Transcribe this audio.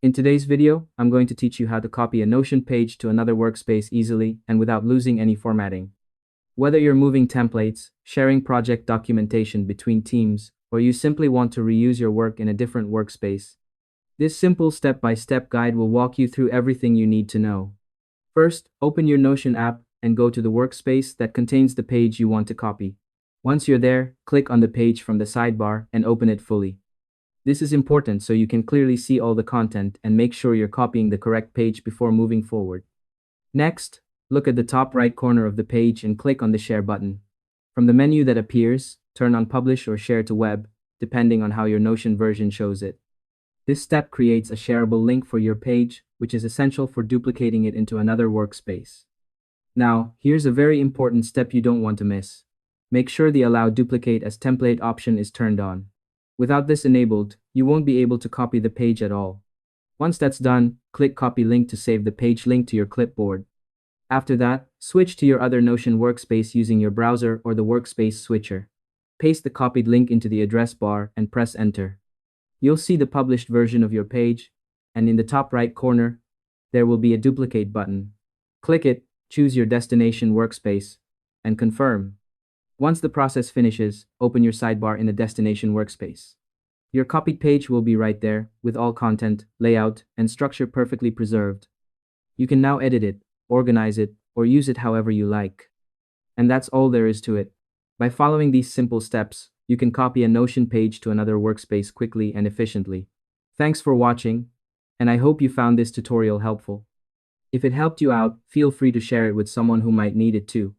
In today's video, I'm going to teach you how to copy a Notion page to another workspace easily and without losing any formatting. Whether you're moving templates, sharing project documentation between teams, or you simply want to reuse your work in a different workspace, this simple step-by-step guide will walk you through everything you need to know. First, open your Notion app and go to the workspace that contains the page you want to copy. Once you're there, click on the page from the sidebar and open it fully. This is important so you can clearly see all the content and make sure you're copying the correct page before moving forward. Next, look at the top right corner of the page and click on the Share button. From the menu that appears, turn on Publish or Share to Web, depending on how your Notion version shows it. This step creates a shareable link for your page, which is essential for duplicating it into another workspace. Now, here's a very important step you don't want to miss. Make sure the Allow Duplicate as Template option is turned on. Without this enabled, you won't be able to copy the page at all. Once that's done, click Copy Link to save the page link to your clipboard. After that, switch to your other Notion workspace using your browser or the Workspace switcher. Paste the copied link into the address bar and press Enter. You'll see the published version of your page, and in the top right corner, there will be a Duplicate button. Click it, choose your destination workspace, and confirm. Once the process finishes, open your sidebar in the destination workspace. Your copied page will be right there, with all content, layout, and structure perfectly preserved. You can now edit it, organize it, or use it however you like. And that's all there is to it. By following these simple steps, you can copy a Notion page to another workspace quickly and efficiently. Thanks for watching, and I hope you found this tutorial helpful. If it helped you out, feel free to share it with someone who might need it too.